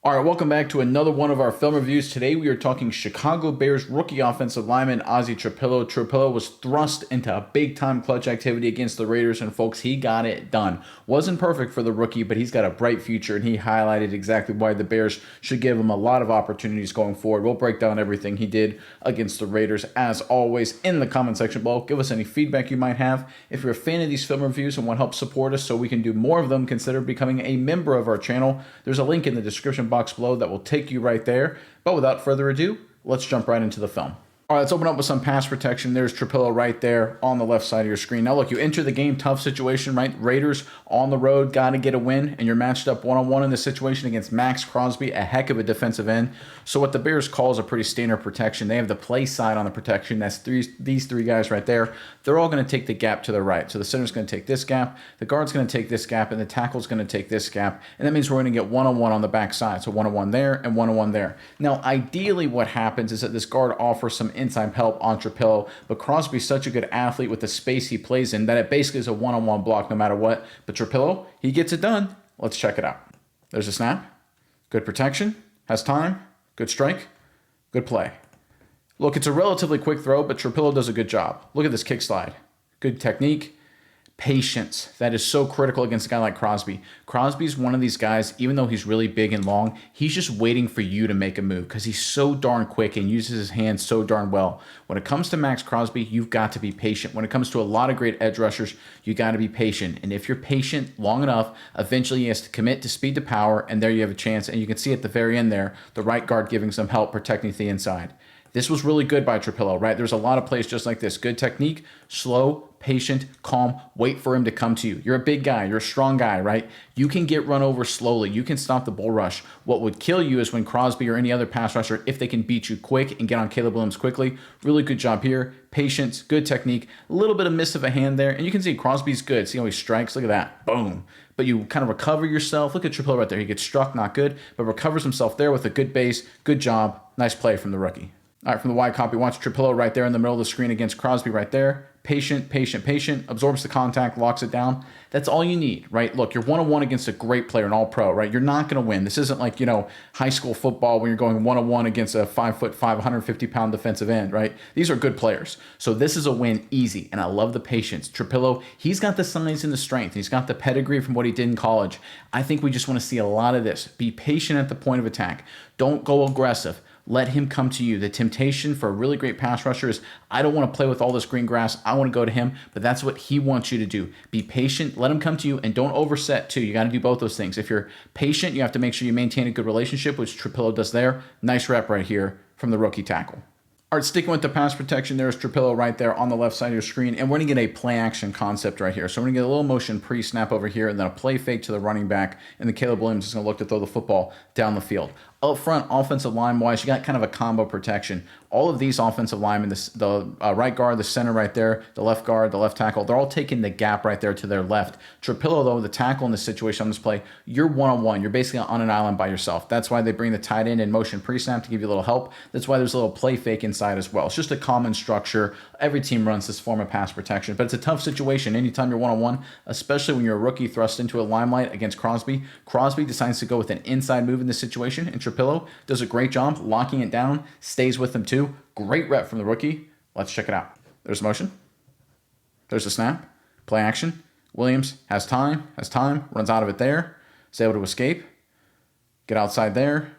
All right, welcome back to another one of our film reviews. Today we are talking Chicago Bears rookie offensive lineman Ozzy Trapilo. Trapilo was thrust into a big-time clutch activity against the Raiders, and folks, he got it done. Wasn't perfect for the rookie, but he's got a bright future, and he highlighted exactly why the Bears should give him a lot of opportunities going forward. We'll break down everything he did against the Raiders, as always, in the comment section below. Give us any feedback you might have. If you're a fan of these film reviews and want to help support us so we can do more of them, consider becoming a member of our channel. There's a link in the description box below that will take you right there. But without further ado, let's jump right into the film. All right, let's open up with some pass protection. There's Trapilo right there on the left side of your screen. Now, look, you enter the game, tough situation, right? Raiders on the road, got to get a win, and you're matched up one-on-one in this situation against Max Crosby, a heck of a defensive end. So what the Bears call is a pretty standard protection. They have the play side on the protection. That's these three guys right there. They're all going to take the gap to the right. So the center's going to take this gap, the guard's going to take this gap, and the tackle's going to take this gap. And that means we're going to get one-on-one on the backside. So one-on-one there and one-on-one there. Now, ideally what happens is that this guard offers some inside help on Trapilo, but Crosby's such a good athlete with the space he plays in that it basically is a one-on-one block no matter what. But Trapilo, he gets it done. Let's check it out. There's a snap. Good protection. Has time. Good strike. Good play. Look, it's a relatively quick throw, but Trapilo does a good job. Look at this kick slide. Good technique. Patience. That is so critical against a guy like Crosby. Crosby's one of these guys, even though he's really big and long, he's just waiting for you to make a move because he's so darn quick and uses his hands so darn well. When it comes to Max Crosby, you've got to be patient. When it comes to a lot of great edge rushers, you got to be patient. And if you're patient long enough, eventually he has to commit to speed to power, and there you have a chance. And you can see at the very end there, the right guard giving some help protecting the inside. This was really good by Trapilo, right? There's a lot of plays just like this. Good technique, slow, patient, calm, wait for him to come to you. You're a big guy, you're a strong guy, right? You can get run over slowly. You can stop the bull rush. What would kill you is when Crosby or any other pass rusher, if they can beat you quick and get on Caleb Williams quickly. Really good job here. Patience, good technique, a little bit of miss of a hand there. And you can see Crosby's good. See how he strikes? Look at that. Boom. But you kind of recover yourself. Look at Trapilo right there. He gets struck, not good, but recovers himself there with a good base. Good job. Nice play from the rookie. All right, from the wide copy, watch Trapilo right there in the middle of the screen against Crosby right there. Patient, patient, patient, absorbs the contact, locks it down. That's all you need, right? Look, you're one-on-one against a great player, an all-pro, right? You're not going to win. This isn't like, high school football when you're going one-on-one against a 5'5", 150-pound defensive end, right? These are good players. So this is a win easy, and I love the patience. Trapilo, he's got the size and the strength. He's got the pedigree from what he did in college. I think we just want to see a lot of this. Be patient at the point of attack. Don't go aggressive. Let him come to you. The temptation for a really great pass rusher is, I don't want to play with all this green grass. I want to go to him, but that's what he wants you to do. Be patient. Let him come to you, and don't overset too. You got to do both those things. If you're patient, you have to make sure you maintain a good relationship, which Trapilo does there. Nice rep right here from the rookie tackle. All right, sticking with the pass protection, there's Trapilo right there on the left side of your screen, and we're going to get a play action concept right here. So we're going to get a little motion pre-snap over here, and then a play fake to the running back, and then Caleb Williams is going to look to throw the football down the field. Up front, offensive line-wise, you got kind of a combo protection. All of these offensive linemen, the right guard, the center right there, the left guard, the left tackle, they're all taking the gap right there to their left. Trapilo, though, the tackle in this situation on this play, you're one-on-one. You're basically on an island by yourself. That's why they bring the tight end in motion pre-snap to give you a little help. That's why there's a little play fake inside as well. It's just a common structure. Every team runs this form of pass protection, but it's a tough situation anytime you're one-on-one, especially when you're a rookie thrust into a limelight against Crosby. Crosby decides to go with an inside move in this situation, and Trapilo does a great job locking it down, stays with him too. Great rep from the rookie. Let's check it out. There's motion. There's a snap. Play action. Williams has time, runs out of it there. Is able to escape. Get outside there.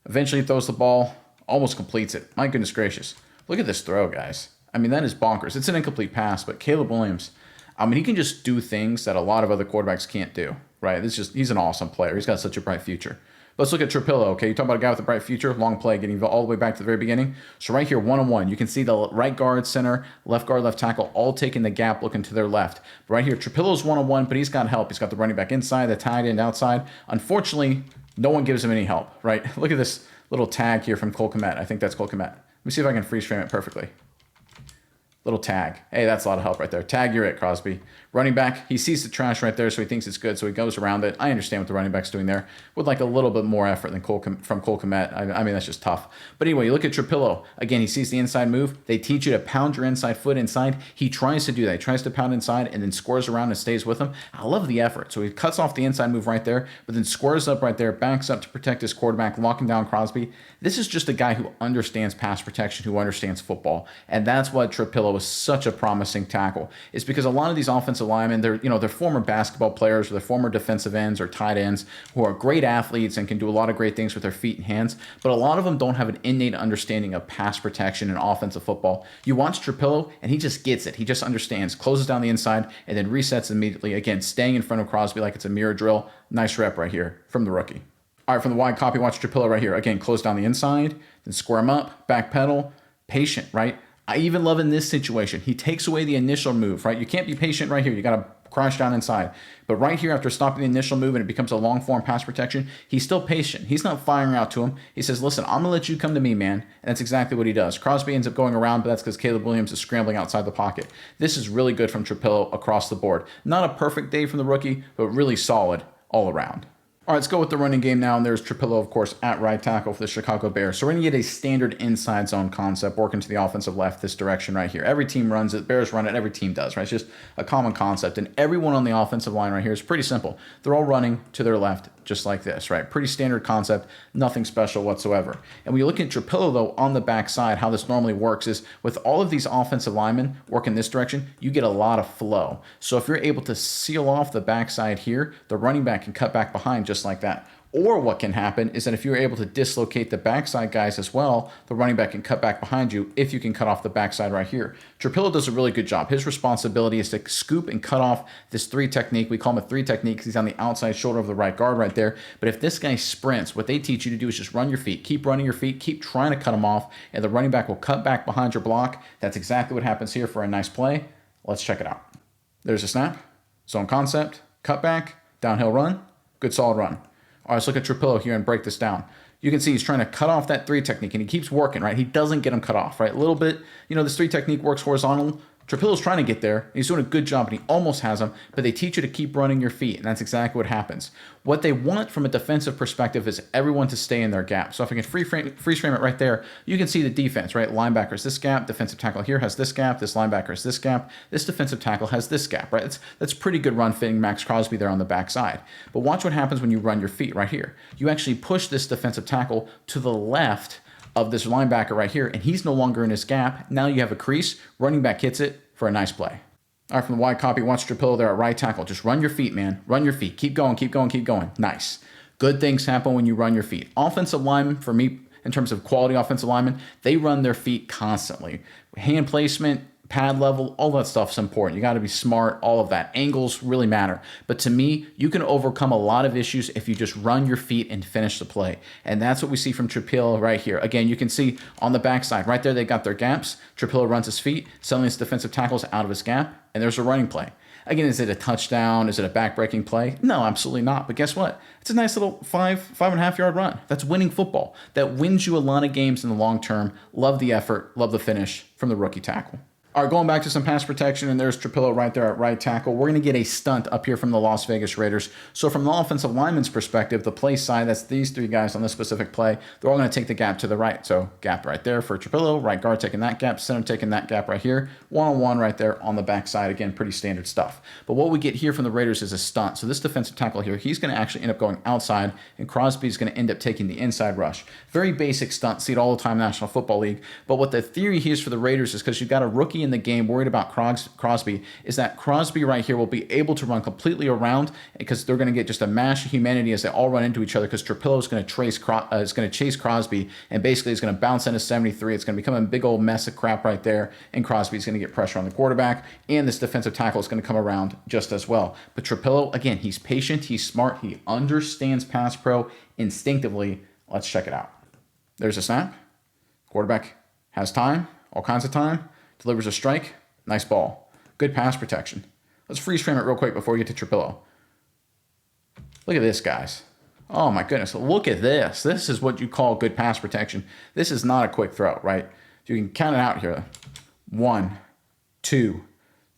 Eventually throws the ball, almost completes it. My goodness gracious. Look at this throw, guys. I mean, that is bonkers. It's an incomplete pass, but Caleb Williams, he can just do things that a lot of other quarterbacks can't do, right? He's an awesome player. He's got such a bright future. Let's look at Trapilo, okay? You talk about a guy with a bright future, long play, getting all the way back to the very beginning. So right here, one-on-one, you can see the right guard, center, left guard, left tackle, all taking the gap, looking to their left. But right here, Trapilo's one-on-one, but he's got help. He's got the running back inside, the tight end outside. Unfortunately, no one gives him any help, right? Look at this little tag here from Cole Kmet. I think that's Cole Kmet. Let me see if I can freeze frame it perfectly. Little tag. Hey, that's a lot of help right there. Tag, you're it, Crosby. Running back, he sees the trash right there, so he thinks it's good, so he goes around it. I understand what the running back's doing there. Would like a little bit more effort than Cole Kmet. I mean, that's just tough. But anyway, you look at Trapilo. Again, he sees the inside move. They teach you to pound your inside foot inside. He tries to do that. He tries to pound inside and then squares around and stays with him. I love the effort. So he cuts off the inside move right there, but then squares up right there, backs up to protect his quarterback, locking down Crosby. This is just a guy who understands pass protection, who understands football. And that's why Trapilo is such a promising tackle. It's because a lot of these offensive linemen, they're former basketball players, or they're former defensive ends or tight ends who are great athletes and can do a lot of great things with their feet and hands, but a lot of them don't have an innate understanding of pass protection and offensive football. You watch Trapilo, and he just gets it. He just understands, closes down the inside, and then resets immediately. Again, staying in front of Crosby like it's a mirror drill. Nice rep right here from the rookie. All right, from the wide copy, watch Trapilo right here. Again, close down the inside, then square him up, back pedal, patient, right? I even love in this situation, he takes away the initial move, right? You can't be patient right here. You got to crash down inside. But right here, after stopping the initial move and it becomes a long form pass protection, he's still patient. He's not firing out to him. He says, listen, I'm going to let you come to me, man. And that's exactly what he does. Crosby ends up going around, but that's because Caleb Williams is scrambling outside the pocket. This is really good from Trapilo across the board. Not a perfect day from the rookie, but really solid all around. All right, let's go with the running game now, and there's Trapilo, of course, at right tackle for the Chicago Bears. So we're going to get a standard inside zone concept working to the offensive left this direction right here. Every team runs it. Bears run it. Every team does, right? It's just a common concept, and everyone on the offensive line right here is pretty simple. They're all running to their left just like this, right? Pretty standard concept, nothing special whatsoever. And when you look at Trapilo, though, on the backside, how this normally works is with all of these offensive linemen working this direction, you get a lot of flow. So if you're able to seal off the backside here, the running back can cut back behind just like that. Or what can happen is that if you're able to dislocate the backside guys as well, the running back can cut back behind you if you can cut off the backside right here. Trapilo does a really good job. His responsibility is to scoop and cut off this 3 technique. We call him a 3 technique because he's on the outside shoulder of the right guard right there. But if this guy sprints, what they teach you to do is just run your feet. Keep running your feet. Keep trying to cut him off. And the running back will cut back behind your block. That's exactly what happens here for a nice play. Let's check it out. There's a snap. Zone concept. Cut back. Downhill run. Good solid run. All right, let's look at Trapilo here and break this down. You can see he's trying to cut off that 3 technique, and he keeps working, right? He doesn't get him cut off, right? A little bit, this 3 technique works horizontal. Trapilo's trying to get there. He's doing a good job, and he almost has him, but they teach you to keep running your feet, and that's exactly what happens. What they want from a defensive perspective is everyone to stay in their gap. So if I can freeze frame it right there, you can see the defense, right? Linebacker is this gap. Defensive tackle here has this gap. This linebacker is this gap. This defensive tackle has this gap, right? That's pretty good run fitting Max Crosby there on the backside. But watch what happens when you run your feet right here. You actually push this defensive tackle to the left of this linebacker right here, and he's no longer in his gap. Now you have a crease. Running back hits it for a nice play. All right, from the wide copy, watch Trapilo there at right tackle. Just run your feet, man. Run your feet. Keep going, keep going, keep going. Nice. Good things happen when you run your feet. Offensive linemen, for me, in terms of quality offensive linemen, they run their feet constantly. Hand placement, pad level, all that stuff's important. You got to be smart, all of that. Angles really matter. But to me, you can overcome a lot of issues if you just run your feet and finish the play. And that's what we see from Trapilo right here. Again, you can see on the backside, right there, they got their gaps. Trapilo runs his feet, suddenly his defensive tackle's out of his gap, and there's a running play. Again, is it a touchdown? Is it a back-breaking play? No, absolutely not. But guess what? It's a nice little 5.5 yard run. That's winning football. That wins you a lot of games in the long term. Love the effort. Love the finish from the rookie tackle. All right, going back to some pass protection, and there's Trapilo right there at right tackle. We're going to get a stunt up here from the Las Vegas Raiders. So from the offensive lineman's perspective, the play side, that's these 3 guys on this specific play, they're all going to take the gap to the right. So gap right there for Trapilo, right guard taking that gap, center taking that gap right here, one-on-one right there on the backside. Again, pretty standard stuff. But what we get here from the Raiders is a stunt. So this defensive tackle here, he's going to actually end up going outside, and Crosby's going to end up taking the inside rush. Very basic stunt, see it all the time in the National Football League. But what the theory here is for the Raiders is because you've got a rookie in the game worried about Crosby, is that Crosby right here will be able to run completely around because they're going to get just a mash of humanity as they all run into each other because Trapilo is going to chase Crosby, and basically is going to bounce into 73. It's going to become a big old mess of crap right there, and Crosby's going to get pressure on the quarterback, and this defensive tackle is going to come around just as well. But Trapilo, again, he's patient, he's smart, he understands pass pro instinctively. Let's check it out. There's a snap. Quarterback has time, all kinds of time, delivers a strike. Nice ball. Good pass protection. Let's freeze frame it real quick before we get to Trapilo. Look at this, guys. Oh, my goodness. Look at this. This is what you call good pass protection. This is not a quick throw, right? You can count it out here. 1, 2,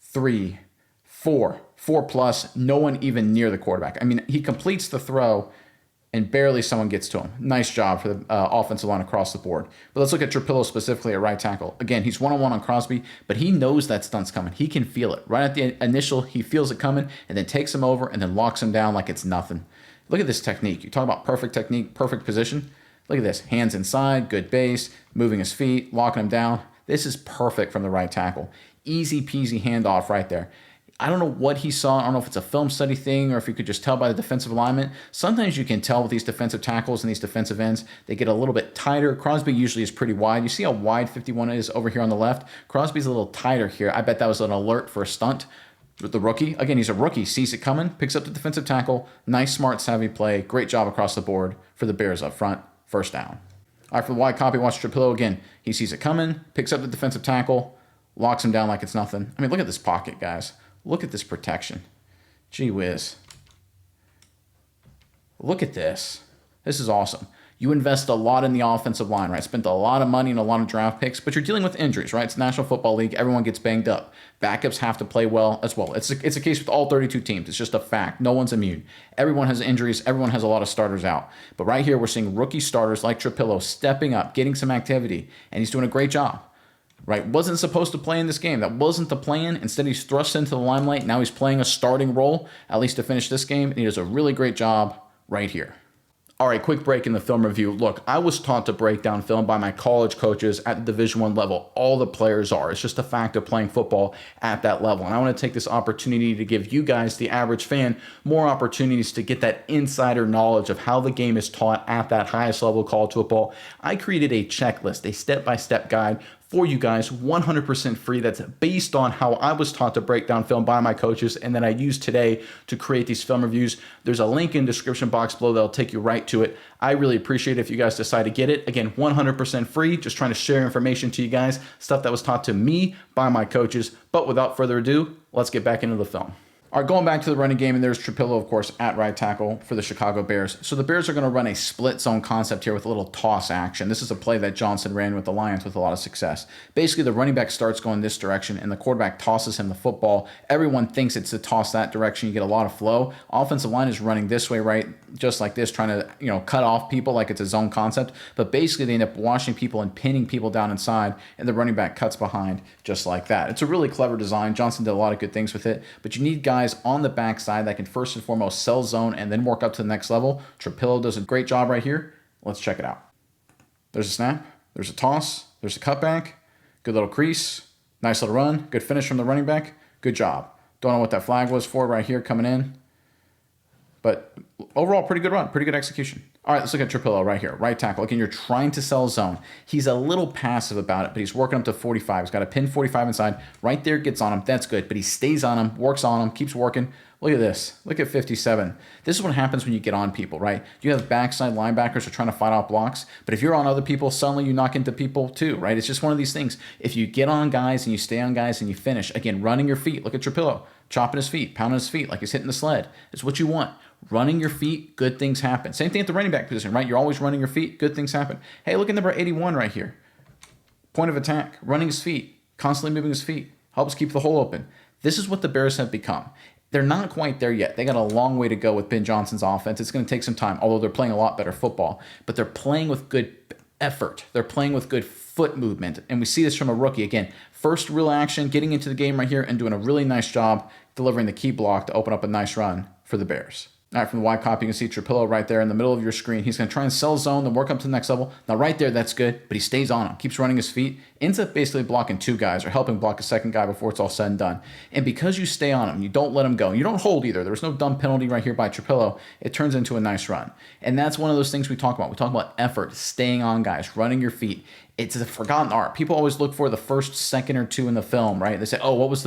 3, 4. 4+, no one even near the quarterback. I mean, he completes the throw and barely someone gets to him. Nice job for the offensive line across the board. But let's look at Trapilo specifically at right tackle. Again, he's one-on-one on Crosby, but he knows that stunt's coming. He can feel it. Right at the initial, he feels it coming and then takes him over and then locks him down like it's nothing. Look at this technique. You talk about perfect technique, perfect position. Look at this. Hands inside, good base, moving his feet, locking him down. This is perfect from the right tackle. Easy peasy handoff right there. I don't know what he saw. I don't know if it's a film study thing or if you could just tell by the defensive alignment. Sometimes you can tell with these defensive tackles and these defensive ends, they get a little bit tighter. Crosby usually is pretty wide. You see how wide 51 is over here on the left? Crosby's a little tighter here. I bet that was an alert for a stunt with the rookie. Again, he's a rookie, sees it coming, picks up the defensive tackle. Nice, smart, savvy play. Great job across the board for the Bears up front. First down. All right, for the wide copy, watch Trapilo again. He sees it coming, picks up the defensive tackle, locks him down like it's nothing. I mean, look at this pocket, guys. Look at this protection. Gee whiz. Look at this. This is awesome. You invest a lot in the offensive line, right? Spent a lot of money and a lot of draft picks, but you're dealing with injuries, right? It's National Football League. Everyone gets banged up. Backups have to play well as well. It's a case with all 32 teams. It's just a fact. No one's immune. Everyone has injuries. Everyone has a lot of starters out. But right here, we're seeing rookie starters like Trapilo stepping up, getting some activity, and he's doing a great job. Right, wasn't supposed to play in this game. That wasn't the plan. Instead, he's thrust into the limelight. Now he's playing a starting role, at least to finish this game, and he does a really great job right here. All right, quick break in the film review. Look, I was taught to break down film by my college coaches at the Division I level. All the players are. It's just a fact of playing football at that level. And I want to take this opportunity to give you guys, the average fan, more opportunities to get that insider knowledge of how the game is taught at that highest level of college football. I created a checklist, a step-by-step guide for you guys, 100% free. That's based on how I was taught to break down film by my coaches and that I use today to create these film reviews. There's a link in the description box below that'll take you right to it. I really appreciate it if you guys decide to get it. Again, 100% free, just trying to share information to you guys, stuff that was taught to me by my coaches. But without further ado, let's get back into the film. All right, going back to the running game, and there's Trapilo, of course, at right tackle for the Chicago Bears. So the Bears are going to run a split zone concept here with a little toss action. This is a play that Johnson ran with the Lions with a lot of success. Basically, the running back starts going this direction, and the quarterback tosses him the football. Everyone thinks it's to toss that direction. You get a lot of flow. Offensive line is running this way, right, just like this, trying to cut off people like it's a zone concept. But basically, they end up washing people and pinning people down inside, and the running back cuts behind just like that. It's a really clever design. Johnson did a lot of good things with it, but you need guys on the backside that can first and foremost sell zone and then work up to the next level. Trapilo does a great job right here. Let's check it out. There's a snap. There's a toss. There's a cutback. Good little crease. Nice little run. Good finish from the running back. Good job. Don't know what that flag was for right here coming in. But overall, pretty good run. Pretty good execution. All right, let's look at Trapilo right here. Right tackle. Again, you're trying to sell zone. He's a little passive about it, but he's working up to 45. He's got a pin 45 inside. Right there, gets on him. That's good. But he stays on him, works on him, keeps working. Look at this. Look at 57. This is what happens when you get on people, right? You have backside linebackers who are trying to fight off blocks, but if you're on other people, suddenly you knock into people too, right? It's just one of these things. If you get on guys and you stay on guys and you finish, again, running your feet. Look at Trapilo. Chopping his feet, pounding his feet like he's hitting the sled. It's what you want. Running your feet, good things happen. Same thing at the running back position, right? You're always running your feet, good things happen. Hey, look at number 81 right here. Point of attack, running his feet, constantly moving his feet, helps keep the hole open. This is what the Bears have become. They're not quite there yet. They got a long way to go with Ben Johnson's offense. It's going to take some time, although they're playing a lot better football. But they're playing with good effort. They're playing with good foot movement. And we see this from a rookie. Again, first real action, getting into the game right here and doing a really nice job delivering the key block to open up a nice run for the Bears. All right, from the wide copy, you can see Trapilo right there in the middle of your screen. He's going to try and sell zone, then work up to the next level. Now, right there, that's good, but he stays on him, keeps running his feet, ends up basically blocking two guys or helping block a second guy before it's all said and done. And because you stay on him, you don't let him go. You don't hold either. There's no dumb penalty right here by Trapilo. It turns into a nice run. And that's one of those things we talk about. We talk about effort, staying on guys, running your feet. It's a forgotten art. People always look for the first second or two in the film, right? They say, "Oh, what was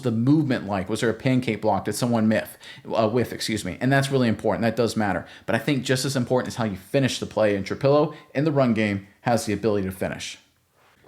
the movement like? Was there a pancake block? Did someone whiff?" Excuse me. And that's really important. That does matter. But I think just as important is how you finish the play. And Trapilo in the run game has the ability to finish.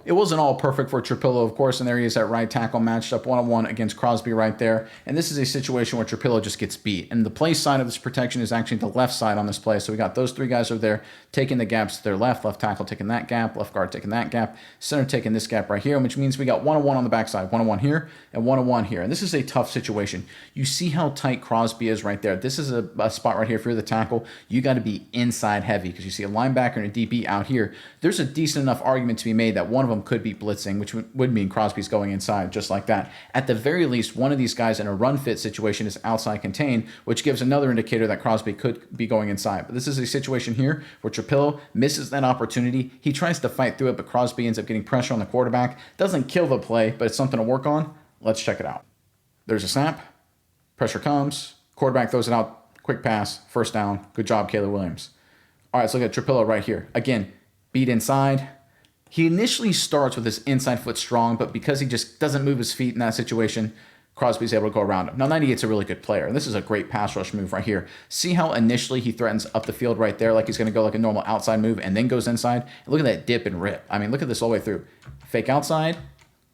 It wasn't all perfect for Trapilo, of course, and there he is at right tackle, matched up one-on-one against Crosby right there. And this is a situation where Trapilo just gets beat. And the play side of this protection is actually the left side on this play. So we got those three guys over there taking the gaps to their left tackle taking that gap, left guard taking that gap, center taking this gap right here, which means we got one-on-one on the backside, one-on-one here, and one-on-one here. And this is a tough situation. You see how tight Crosby is right there. This is a spot right here. If you're the tackle, you got to be inside heavy because you see a linebacker and a DB out here. There's a decent enough argument to be made that one of them could be blitzing, which would mean Crosby's going inside just like that. At the very least, one of these guys in a run fit situation is outside contained, which gives another indicator that Crosby could be going inside. But this is a situation here where Trapilo misses that opportunity. He tries to fight through it, but Crosby ends up getting pressure on the quarterback. Doesn't kill the play, but it's something to work on. Let's check it out. There's a snap. Pressure comes. Quarterback throws it out. Quick pass. First down. Good job, Caleb Williams. All right, let's look at Trapilo right here. Again, beat inside. He initially starts with his inside foot strong, but because he just doesn't move his feet in that situation, Crosby's able to go around him. Now, 98's a really good player, and this is a great pass rush move right here. See how initially he threatens up the field right there, like he's going to go like a normal outside move, and then goes inside? And look at that dip and rip. I mean, look at this all the way through. Fake outside,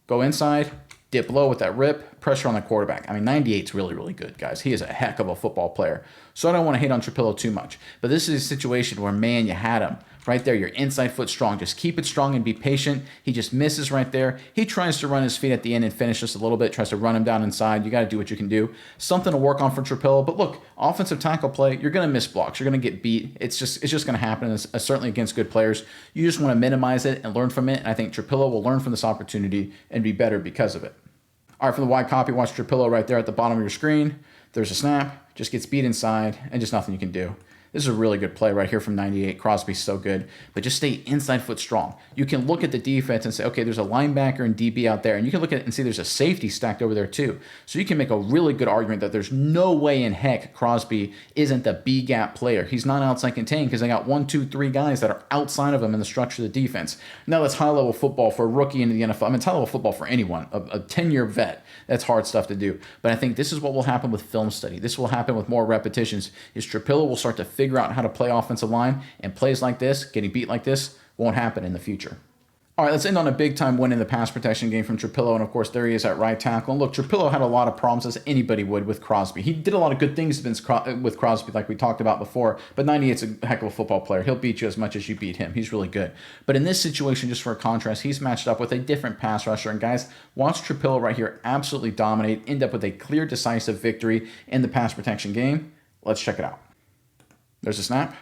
go inside, dip low with that rip, pressure on the quarterback. I mean, 98's really, really good, guys. He is a heck of a football player. So I don't want to hate on Trapilo too much. But this is a situation where, man, you had him. Right there, your inside foot strong. Just keep it strong and be patient. He just misses right there. He tries to run his feet at the end and finish just a little bit, tries to run him down inside. You got to do what you can do. Something to work on for Trapilo. But look, offensive tackle play, you're going to miss blocks. You're going to get beat. It's just going to happen, certainly against good players. You just want to minimize it and learn from it. And I think Trapilo will learn from this opportunity and be better because of it. All right, for the wide copy, watch Trapilo right there at the bottom of your screen. There's a snap, just gets beat inside, and just nothing you can do. This is a really good play right here from 98. Crosby's so good. But just stay inside foot strong. You can look at the defense and say, okay, there's a linebacker and DB out there. And you can look at it and see there's a safety stacked over there too. So you can make a really good argument that there's no way in heck Crosby isn't the B-gap player. He's not outside contained because they got 1, 2, 3 guys that are outside of him in the structure of the defense. Now that's high-level football for a rookie into the NFL. I mean, it's high-level football for anyone, a 10-year vet. That's hard stuff to do. But I think this is what will happen with film study. This will happen with more repetitions. Is Trapilo will start to figure out how to play offensive line, and plays like this, getting beat like this, won't happen in the future. All right, let's end on a big-time win in the pass protection game from Trapilo, and of course, there he is at right tackle. And look, Trapilo had a lot of problems, as anybody would, with Crosby. He did a lot of good things with Crosby, like we talked about before, but 98's a heck of a football player. He'll beat you as much as you beat him. He's really good. But in this situation, just for a contrast, he's matched up with a different pass rusher, and guys, watch Trapilo right here absolutely dominate, end up with a clear, decisive victory in the pass protection game. Let's check it out. There's a snap.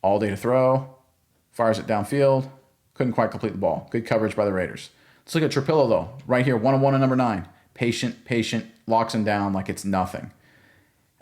All day to throw. Fires it downfield. Couldn't quite complete the ball. Good coverage by the Raiders. Let's look at Trapilo, though. Right here, one-on-one and number 9. Patient, locks him down like it's nothing.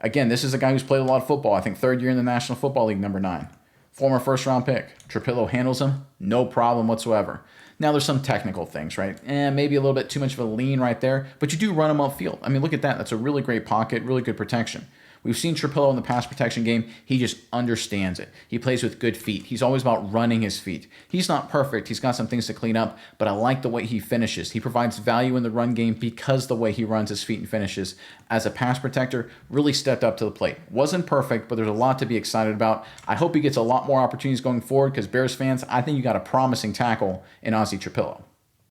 Again, this is a guy who's played a lot of football. I think 3rd year in the National Football League, number 9. Former first-round pick. Trapilo handles him. No problem whatsoever. Now, there's some technical things, right? Maybe a little bit too much of a lean right there, but you do run him upfield. I mean, look at that. That's a really great pocket, really good protection. We've seen Trapilo in the pass protection game. He just understands it. He plays with good feet. He's always about running his feet. He's not perfect. He's got some things to clean up, but I like the way he finishes. He provides value in the run game because the way he runs his feet and finishes. As a pass protector, really stepped up to the plate. Wasn't perfect, but there's a lot to be excited about. I hope he gets a lot more opportunities going forward because Bears fans, I think you got a promising tackle in Ozzy Trapilo.